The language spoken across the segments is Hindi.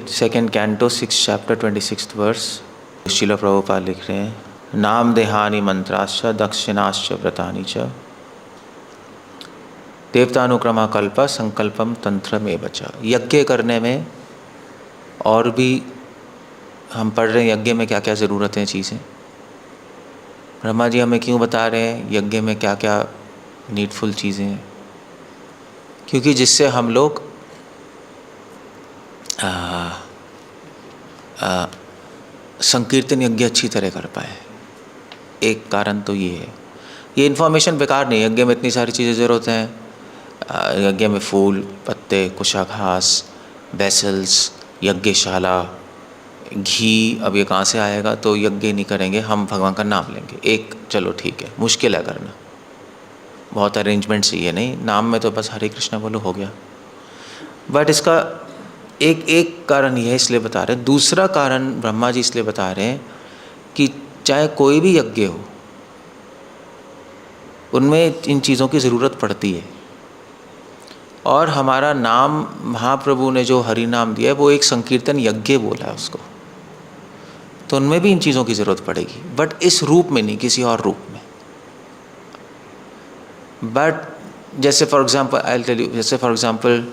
Second canto 6 chapter 26 verse. Srila Prabhupada लिख रहे हैं, नाम देहानि मंत्राश्च दक्षिणाश्च व्रतानि च देवतानुक्रमा कल्प संकल्पम तंत्र में बचा। यज्ञ करने में और भी हम पढ़ रहे हैं यज्ञ में क्या क्या ज़रूरत है चीज़ें। ब्रह्मा जी हमें क्यों बता रहे हैं यज्ञ में क्या क्या नीडफुल चीज़ें हैं, क्योंकि जिससे हम लोग संकीर्तन यज्ञ अच्छी तरह कर पाए। एक कारण तो ये है। ये इन्फॉर्मेशन बेकार नहीं, यज्ञ में इतनी सारी चीज़ें ज़रूरत हैं। यज्ञ में फूल पत्ते, कुशाघास, वेसल्स, यज्ञशाला, घी, अब ये कहाँ से आएगा? तो यज्ञ नहीं करेंगे, हम भगवान का नाम लेंगे। एक चलो ठीक है, मुश्किल है करना, बहुत अरेंजमेंट चाहिए, नहीं नाम में तो बस हरे कृष्णा बोलो हो गया। बट इसका एक कारण ये है, इसलिए बता रहे हैं। दूसरा कारण ब्रह्मा जी इसलिए बता रहे हैं कि चाहे कोई भी यज्ञ हो उनमें इन चीज़ों की ज़रूरत पड़ती है। और हमारा नाम महाप्रभु ने जो हरि नाम दिया है वो एक संकीर्तन यज्ञ बोला है उसको, तो उनमें भी इन चीज़ों की ज़रूरत पड़ेगी, बट इस रूप में नहीं, किसी और रूप में। बट जैसे for example I tell you, जैसे फॉर एग्जांपल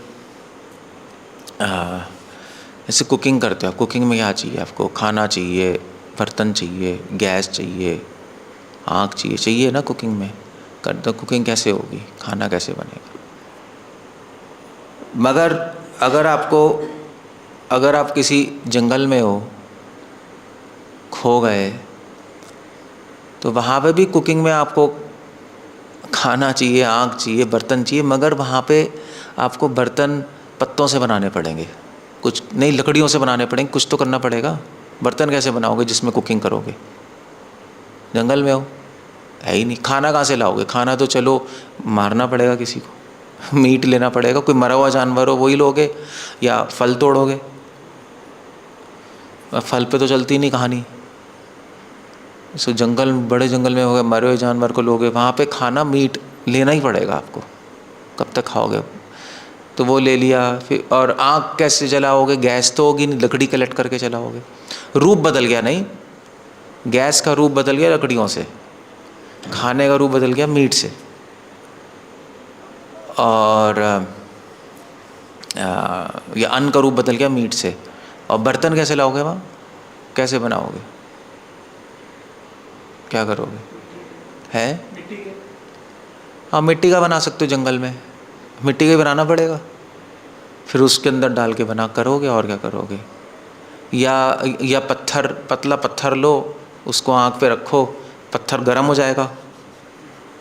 जैसे कुकिंग करते हो, कुकिंग में क्या चाहिए आपको? खाना चाहिए, बर्तन चाहिए, गैस चाहिए, आग चाहिए ना कुकिंग में। तो कुकिंग कैसे होगी? खाना कैसे बनेगा? मगर अगर आप किसी जंगल में हो, खो गए, तो वहाँ पे भी कुकिंग में आपको खाना चाहिए, आग चाहिए, बर्तन चाहिए, मगर वहाँ पे आपको बर्तन पत्तों से बनाने पड़ेंगे, कुछ नहीं लकड़ियों से बनाने पड़ेंगे, कुछ तो करना पड़ेगा। बर्तन कैसे बनाओगे जिसमें कुकिंग करोगे? जंगल में हो, है ही नहीं। खाना कहाँ से लाओगे? खाना तो चलो मारना पड़ेगा किसी को, मीट लेना पड़ेगा, कोई मरा हुआ जानवर हो वही लोगे, या फल तोड़ोगे। फल पे तो चलती नहीं कहानी। सो जंगल, बड़े जंगल में हो गए, मरे हुए जानवर को लोगे, वहाँ पे खाना मीट लेना ही पड़ेगा आपको, कब तक खाओगे? तो वो ले लिया। फिर और आग कैसे जलाओगे? गैस तो होगी नहीं, लकड़ी कलेक्ट करके जलाओगे। रूप बदल गया, नहीं गैस का रूप बदल गया लकड़ियों से, खाने का रूप बदल गया मीट से। और या अन्न का रूप बदल गया मीट से। और बर्तन कैसे लाओगे वहाँ? कैसे बनाओगे? क्या करोगे? है हाँ, मिट्टी का बना सकते हो जंगल में, मिट्टी का बनाना पड़ेगा, फिर उसके अंदर डाल के बना करोगे, और क्या करोगे? या पत्थर, पतला पत्थर लो, उसको आग पे रखो, पत्थर गर्म हो जाएगा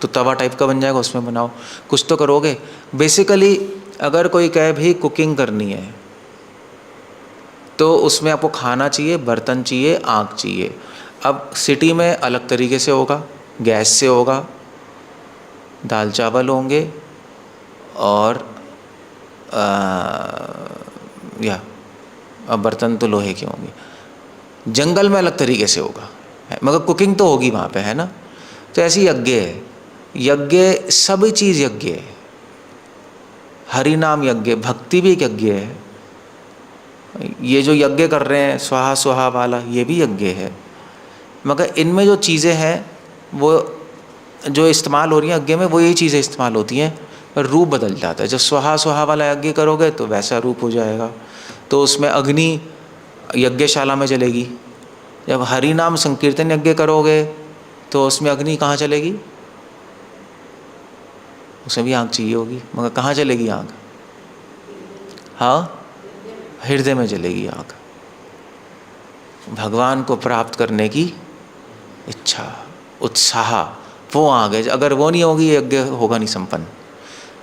तो तवा टाइप का बन जाएगा, उसमें बनाओ, कुछ तो करोगे। बेसिकली अगर कोई कहे भी कुकिंग करनी है तो उसमें आपको खाना चाहिए, बर्तन चाहिए, आग चाहिए। अब सिटी में अलग तरीके से होगा, गैस से होगा, दाल चावल होंगे, और अब बर्तन तो लोहे के होंगे। जंगल में अलग तरीके से होगा, मगर कुकिंग तो होगी वहाँ पे, है ना? तो ऐसी यज्ञ है, यज्ञ सभी चीज़ यज्ञ है। हरि नाम यज्ञ, भक्ति भी एक यज्ञ है। ये जो यज्ञ कर रहे हैं स्वाहा स्वाहा वाला, ये भी यज्ञ है। मगर इनमें जो चीज़ें हैं वो जो इस्तेमाल हो रही हैं यज्ञ में, वो यही चीज़ें इस्तेमाल होती हैं, पर रूप बदल जाता है। जब स्वाहा स्वाहा वाला यज्ञ करोगे तो वैसा रूप हो जाएगा, तो उसमें अग्नि यज्ञशाला में जलेगी। जब हरि नाम संकीर्तन यज्ञ करोगे तो उसमें अग्नि कहाँ चलेगी? उसमें भी आग चाहिए होगी, मगर कहाँ चलेगी आग? हाँ, हृदय में जलेगी आग। भगवान को प्राप्त करने की इच्छा, उत्साह, वो आग है। अगर वो नहीं होगी यज्ञ होगा नहीं संपन्न।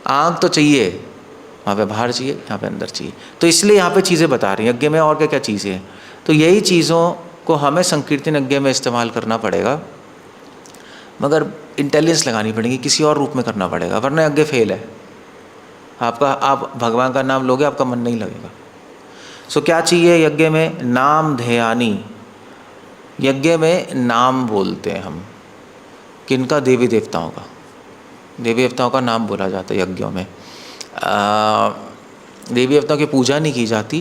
आग तो चाहिए, वहाँ पे बाहर चाहिए, यहाँ पे अंदर चाहिए। तो इसलिए यहाँ पे चीज़ें बता रही हैं यज्ञ में और क्या क्या चीज़ें हैं। तो यही चीज़ों को हमें संकीर्तन यज्ञ में इस्तेमाल करना पड़ेगा, मगर इंटेलिजेंस लगानी पड़ेगी, किसी और रूप में करना पड़ेगा, वरना यज्ञ फेल है। आप भगवान का नाम लोगे, आपका मन नहीं लगेगा। सो क्या चाहिए यज्ञ में? नाम ध्येयानि। यज्ञ में नाम बोलते हैं हम, किनका? देवी देवताओं का। देवी देवताओं का नाम बोला जाता है यज्ञों में। देवी देवताओं की पूजा नहीं की जाती,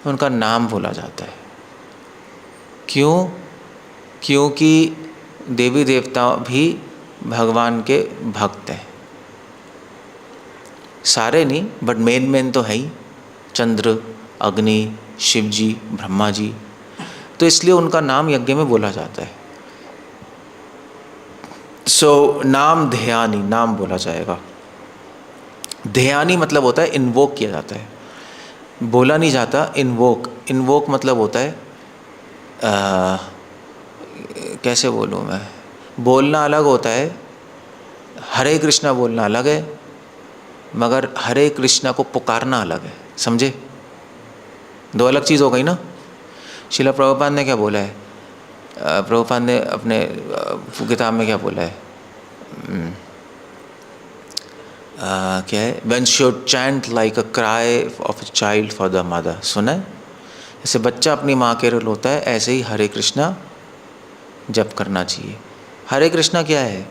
उनका नाम भूला जाता है। क्यों? क्योंकि देवी देवता भी भगवान के भक्त हैं। सारे नहीं, बट मेन तो है ही, चंद्र, अग्नि, शिव जी, ब्रह्मा जी। तो इसलिए उनका नाम यज्ञ में बोला जाता है। सो नाम ध्यानी, नाम बोला जाएगा। ध्यानी मतलब होता है इन्वोक किया जाता है, बोला नहीं जाता। इन्वोक, इन्वोक मतलब होता है कैसे बोलूँ मैं, बोलना अलग होता है, हरे कृष्णा बोलना अलग है, मगर हरे कृष्णा को पुकारना अलग है। समझे? दो अलग चीज़ हो गई ना। शिला प्रभुपाद ने क्या बोला है? प्रभुपाद ने अपने किताब में क्या बोला है? क्या है? One should chant like a cry of a child for the mother। सुना है? जैसे बच्चा अपनी माँ के लिए रोता है, ऐसे ही हरे कृष्णा जप करना चाहिए। हरे कृष्णा क्या है?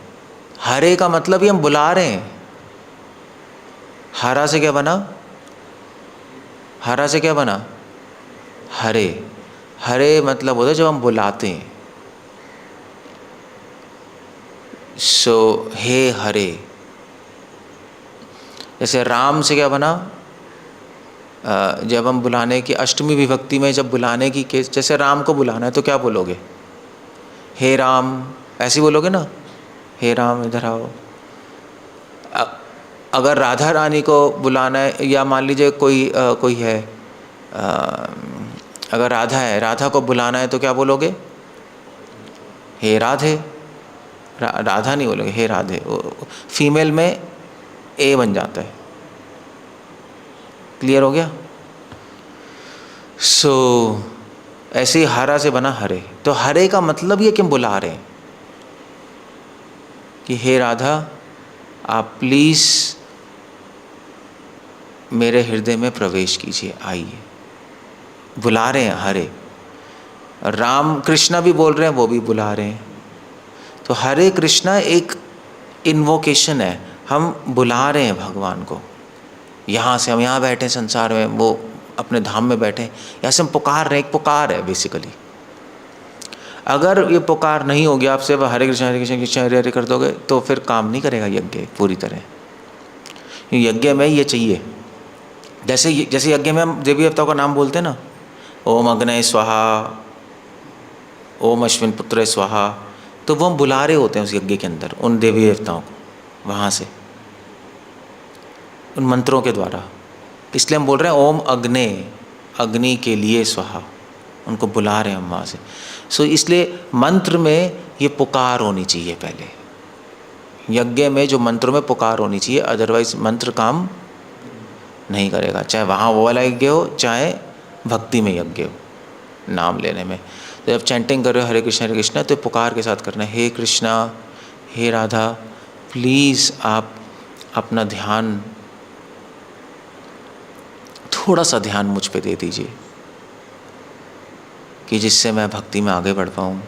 हरे का मतलब ही हम बुला रहे हैं। हरा से क्या बना? हरा से क्या बना? हरे। हरे मतलब होता है जब हम बुलाते हैं। सो हे हरे। जैसे राम से क्या बना? जब हम बुलाने की अष्टमी विभक्ति में जब बुलाने की केस, जैसे राम को बुलाना है तो क्या बोलोगे? हे राम, ऐसे बोलोगे ना, हे राम इधर आओ। अगर राधा रानी को बुलाना है, या मान लीजिए कोई है, अगर राधा है, राधा को बुलाना है तो क्या बोलोगे? हे राधे। राधा नहीं बोलोगे, हे राधे। फीमेल में ए बन जाता है। क्लियर हो गया? सो ऐसे ही हरा से बना हरे। तो हरे का मतलब ये कि हम बुला रहे हैं कि हे राधा, आप प्लीज़ मेरे हृदय में प्रवेश कीजिए, आइए। बुला रहे हैं हरे। राम कृष्णा भी बोल रहे हैं, वो भी बुला रहे हैं। तो हरे कृष्णा एक इन्वोकेशन है, हम बुला रहे हैं भगवान को। यहाँ से हम यहाँ बैठे संसार में, वो अपने धाम में बैठे, यहाँ से हम पुकार रहे हैं। एक पुकार है बेसिकली। अगर ये पुकार नहीं होगी आपसे, हरे कृष्ण कृष्ण हरे हरे कर दोगे तो फिर काम नहीं करेगा यज्ञ पूरी तरह। यज्ञ में ये चाहिए, जैसे यज्ञ में हम देवी देवताओं का नाम बोलते हैं ना, ओम अग्नय स्वाहा, ओम अश्विन पुत्र स्वाहा, तो वो हम बुला रहे होते हैं उस यज्ञ के अंदर उन देवी देवताओं को, वहाँ से उन मंत्रों के द्वारा। इसलिए हम बोल रहे हैं ओम अग्ने, अग्नि के लिए स्वाहा, उनको बुला रहे हैं हम वहाँ से। सो इसलिए मंत्र में ये पुकार होनी चाहिए पहले। यज्ञ में जो मंत्रों में पुकार होनी चाहिए, अदरवाइज मंत्र काम नहीं करेगा। चाहे वहाँ वो वाला यज्ञ हो, चाहे भक्ति में यज्ञ हो, नाम लेने में। तो जब चैंटिंग कर रहे हो हरे कृष्णा, तो पुकार के साथ करना है, हे कृष्णा, हे राधा, प्लीज़ आप अपना ध्यान, थोड़ा सा ध्यान मुझ पे दे दीजिए कि जिससे मैं भक्ति में आगे बढ़ पाऊँ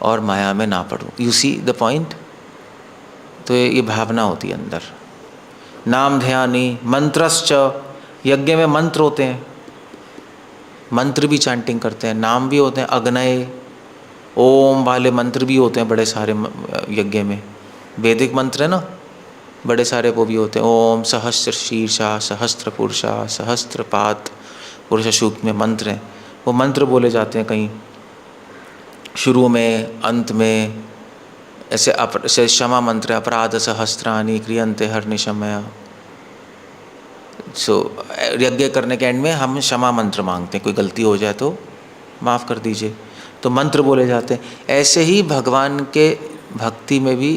और माया में ना पड़ूँ। You see the point? तो ये भावना होती है अंदर। नाम ध्यानी मंत्रश्च, यज्ञ में मंत्र होते हैं, मंत्र भी चैंटिंग करते हैं, नाम भी होते हैं, अग्नय ओम वाले मंत्र भी होते हैं बड़े सारे यज्ञ में। वैदिक मंत्र है ना, बड़े सारे वो भी होते हैं। ओम सहस्त्र शीर्षा, सहस्त्र पुरुषा, सहस्त्र पात पुरुष सूक्त में मंत्र हैं, वो मंत्र बोले जाते हैं कहीं शुरू में, अंत में। ऐसे क्षमा मंत्र, अपराध सहस्त्रानि क्रियन्ते हरनिशमया। सो यज्ञ करने के एंड में हम क्षमा मंत्र मांगते हैं, कोई गलती हो जाए तो माफ़ कर दीजिए, तो मंत्र बोले जाते हैं। ऐसे ही भगवान के भक्ति में भी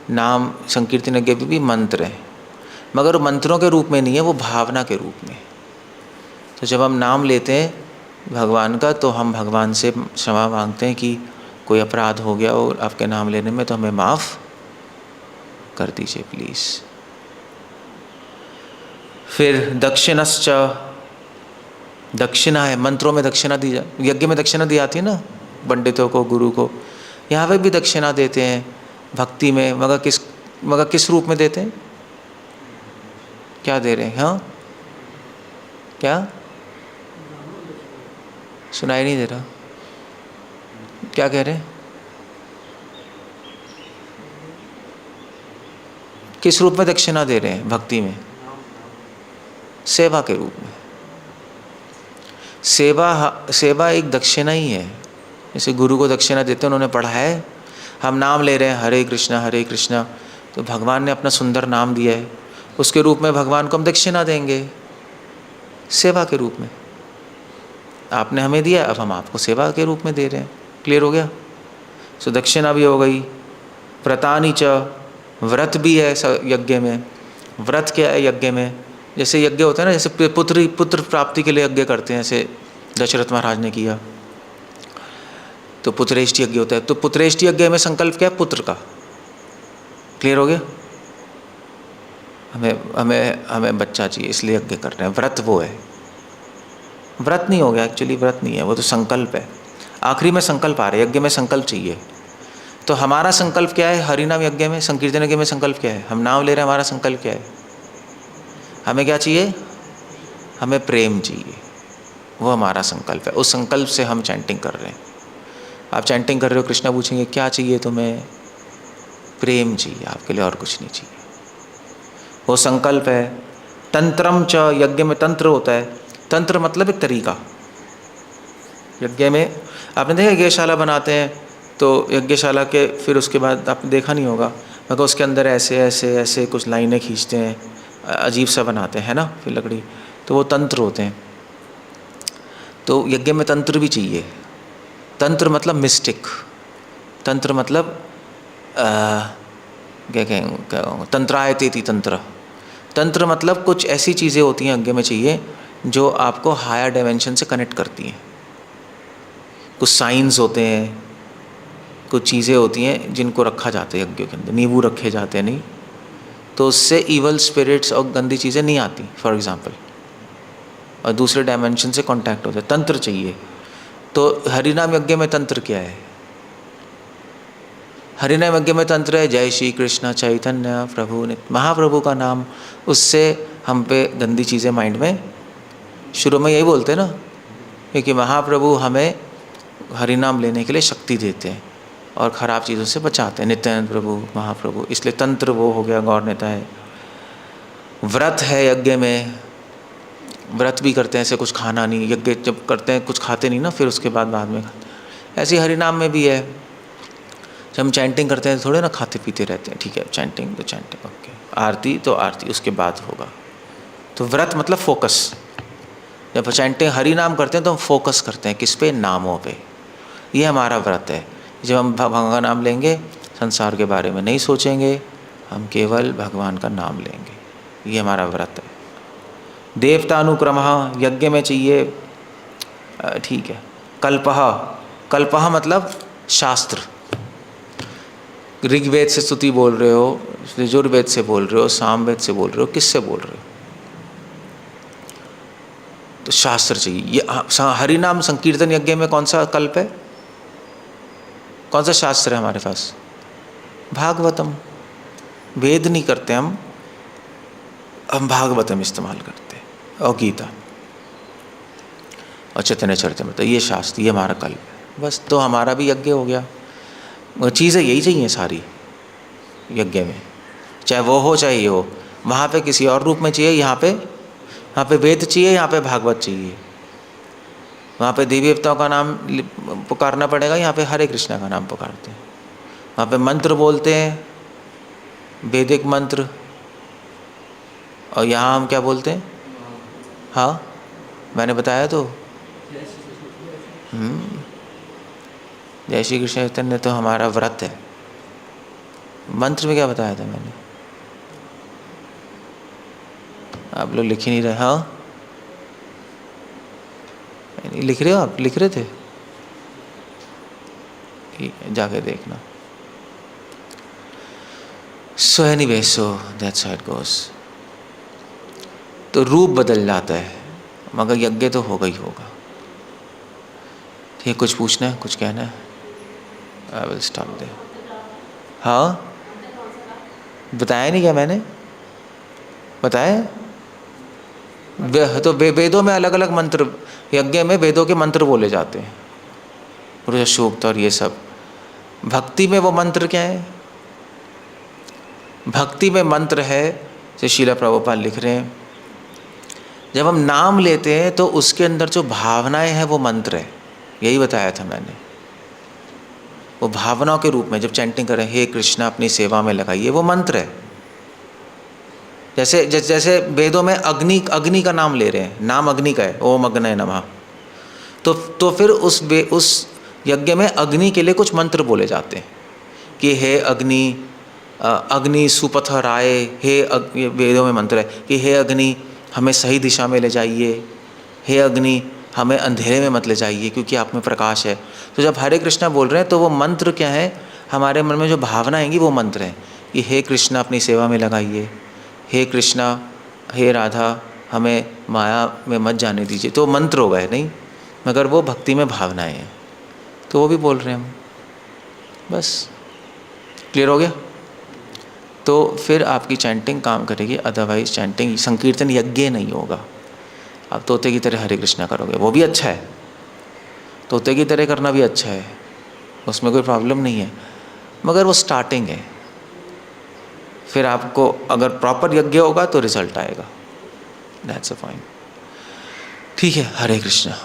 नाम संकीर्तन यज्ञ भी मंत्र हैं, मगर मंत्रों के रूप में नहीं है, वो भावना के रूप में। तो जब हम नाम लेते हैं भगवान का, तो हम भगवान से क्षमा मांगते हैं कि कोई अपराध हो गया और आपके नाम लेने में, तो हमें माफ़ कर दीजिए प्लीज़। फिर दक्षिणश्च, दक्षिणा है, मंत्रों में दक्षिणा दी जाती, यज्ञ में दक्षिणा दी जाती है ना पंडितों को, गुरु को। यहाँ पे भी दक्षिणा देते हैं भक्ति में, मगर किस रूप में देते हैं? क्या दे रहे हैं? हाँ क्या? सुनाई नहीं दे रहा, क्या कह रहे हैं? किस रूप में दक्षिणा दे रहे हैं भक्ति में? सेवा के रूप में। सेवा एक दक्षिणा ही है। जैसे गुरु को दक्षिणा देते हैं, उन्होंने पढ़ा है, हम नाम ले रहे हैं हरे कृष्णा, तो भगवान ने अपना सुंदर नाम दिया है, उसके रूप में भगवान को हम दक्षिणा देंगे, सेवा के रूप में। आपने हमें दिया, अब हम आपको सेवा के रूप में दे रहे हैं। क्लियर हो गया? सो दक्षिणा भी हो गई। व्रतानि च, व्रत भी है यज्ञ में। व्रत क्या है यज्ञ में? जैसे यज्ञ होता है ना, जैसे पुत्र प्राप्ति के लिए यज्ञ करते हैं, जैसे दशरथ महाराज ने किया, तो पुत्रेष्टि यज्ञ होता है। तो पुत्रेष्टि यज्ञ में संकल्प क्या है? पुत्र का। क्लियर हो गया? हमें बच्चा चाहिए, इसलिए यज्ञ कर रहे हैं। व्रत वो है, व्रत नहीं हो गया एक्चुअली, व्रत नहीं है वो, तो संकल्प है। आखिरी में संकल्प आ रहा है, यज्ञ में संकल्प चाहिए। तो हमारा संकल्प क्या है? हरिनाम यज्ञ में, संकीर्तन यज्ञ में संकल्प क्या है? हम नाम ले रहे हैं, हमारा संकल्प क्या है? हमें क्या चाहिए? हमें प्रेम चाहिए, वो हमारा संकल्प है। उस संकल्प से हम चैंटिंग कर रहे हैं। आप चैंटिंग कर रहे हो, कृष्णा पूछेंगे क्या चाहिए तुम्हें? प्रेम चाहिए आपके लिए, और कुछ नहीं चाहिए। वो संकल्प है। तंत्रम च, यज्ञ में तंत्र होता है। तंत्र मतलब एक तरीका। यज्ञ में आपने देखा यज्ञशाला बनाते हैं, तो यज्ञशाला के फिर उसके बाद आपने देखा नहीं होगा, मगर उसके अंदर ऐसे ऐसे ऐसे कुछ लाइनें खींचते हैं, अजीब सा बनाते हैं ना, फिर लकड़ी, तो वो तंत्र होते हैं। तो यज्ञ में तंत्र भी चाहिए। तंत्र मतलब मिस्टिक, तंत्र मतलब क्या कहेंगे, तंत्रायतेति तंत्र। तंत्र मतलब कुछ ऐसी चीज़ें होती हैं यज्ञ में चाहिए जो आपको हायर डायमेंशन से कनेक्ट करती हैं। कुछ साइंस होते हैं, कुछ चीज़ें होती हैं जिनको रखा जाता है यज्ञ के अंदर। नींबू रखे जाते हैं नहीं, तो उससे ईवल स्पिरिट्स और गंदी चीज़ें नहीं आती फॉर एग्जांपल, और दूसरे डायमेंशन से कांटेक्ट होता है। तंत्र चाहिए। तो हरिनाम यज्ञ में तंत्र क्या है? हरिनाम यज्ञ में तंत्र है जय श्री कृष्ण चैतन्य प्रभु नित्य, महाप्रभु का नाम। उससे हम पे गंदी चीज़ें माइंड में, शुरू में यही बोलते हैं ना, क्योंकि महाप्रभु हमें हरिनाम लेने के लिए शक्ति देते हैं और ख़राब चीज़ों से बचाते हैं। नित्यानंद प्रभु महाप्रभु, इसलिए तंत्र वो हो गया, गौर नेता है। व्रत है यज्ञ में, व्रत भी करते हैं, ऐसे कुछ खाना नहीं। यज्ञ जब करते हैं कुछ खाते नहीं ना, फिर उसके बाद में खाते। ऐसे हरिनाम में भी है, जब हम चैंटिंग करते हैं थोड़े ना खाते पीते रहते हैं। ठीक है, चैंटिंग तो चैंटिंग, ओके। आरती तो आरती उसके बाद होगा। तो व्रत मतलब फोकस। जब चैंटिंग हरिनाम करते हैं तो हम फोकस करते हैं किस पे? नामों पे। ये हमारा व्रत है। जब हम भगवान का नाम लेंगे, संसार के बारे में नहीं सोचेंगे, हम केवल भगवान का नाम लेंगे, ये हमारा व्रत है। देवतानुक्रमः यज्ञ में चाहिए, ठीक है। कल्पः, कल्पः मतलब शास्त्र। ऋग्वेद से स्तुति बोल रहे हो, यजुर्वेद से बोल रहे हो, सामवेद से बोल रहे हो, किससे बोल रहे हो? तो शास्त्र चाहिए। ये हरिनाम संकीर्तन यज्ञ में कौन सा कल्प है? कौन सा शास्त्र है हमारे पास? भागवतम। वेद नहीं करते हम भागवतम इस्तेमाल करते हैं, और गीता और चैतन्य चरितामृत, ये शास्त्र, ये हमारा कल्प है बस। तो हमारा भी यज्ञ हो गया। चीज़ें यही चाहिए सारी यज्ञ में, चाहे वो हो चाहे ये हो। वहाँ पे किसी और रूप में चाहिए, यहाँ पे वेद चाहिए, यहाँ पे भागवत चाहिए। वहाँ पे देवी देवताओं का नाम पुकारना पड़ेगा, यहाँ पे हरे कृष्णा का नाम पुकारते हैं। वहाँ पे मंत्र बोलते हैं, वैदिक मंत्र, और यहाँ हम क्या बोलते हैं? हाँ, मैंने बताया तो। जय श्री कृष्ण चैतन्य तो हमारा व्रत है। मंत्र में क्या बताया था मैंने? आप लोग लिख ही नहीं रहे। हाँ, नहीं लिख रहे हो आप? लिख रहे थे? जाके देखना। So anyway, so that's how it goes. तो रूप बदल जाता है, मगर यज्ञ तो होगा ही होगा। ठीक, कुछ पूछना है, कुछ कहना है? I will stop there. हाँ, बताया नहीं क्या मैंने? बताया? तो वेदों में अलग अलग मंत्र, यज्ञ में वेदों के मंत्र बोले जाते हैं, पुरुष सूक्त और ये सब। भक्ति में वो मंत्र क्या है? भक्ति में मंत्र है, जैसे श्रील प्रभुपाद लिख रहे हैं, जब हम नाम लेते हैं तो उसके अंदर जो भावनाएं हैं वो मंत्र है। यही बताया था मैंने, वो भावनाओं के रूप में जब चैंटिंग करें, हे कृष्णा अपनी सेवा में लगाइए, वो मंत्र है। जैसे जैसे वेदों में अग्नि का नाम ले रहे हैं, नाम अग्नि का है, ओम अग्नये नमः, तो फिर उस यज्ञ में अग्नि के लिए कुछ मंत्र बोले जाते हैं कि हे अग्नि सुपथ राय, हे वेदों में मंत्र है कि हे अग्नि हमें सही दिशा में ले जाइए, हे अग्नि हमें अंधेरे में मत ले जाइए क्योंकि आप में प्रकाश है। तो जब हरे कृष्णा बोल रहे हैं तो वो मंत्र क्या है, हमारे मन में जो भावना आएंगी वो मंत्र है कि हे कृष्णा अपनी सेवा में लगाइए, हे कृष्णा, हे राधा हमें माया में मत जाने दीजिए। तो मंत्र हो गए नहीं, मगर वो भक्ति में भावनाएं हैं, तो वो भी बोल रहे हैं हम। बस क्लियर हो गया? तो फिर आपकी चैंटिंग काम करेगी, अदरवाइज चैंटिंग संकीर्तन यज्ञ नहीं होगा। आप तोते की तरह हरे कृष्णा करोगे, वो भी अच्छा है, तोते की तरह करना भी अच्छा है, उसमें कोई प्रॉब्लम नहीं है, मगर वो स्टार्टिंग है। फिर आपको अगर प्रॉपर यज्ञ होगा तो रिजल्ट आएगा। That's a point. ठीक है, हरे कृष्णा।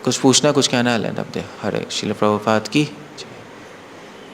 कुछ पूछना, कुछ कहना है? हरे श्रील प्रभुपाद की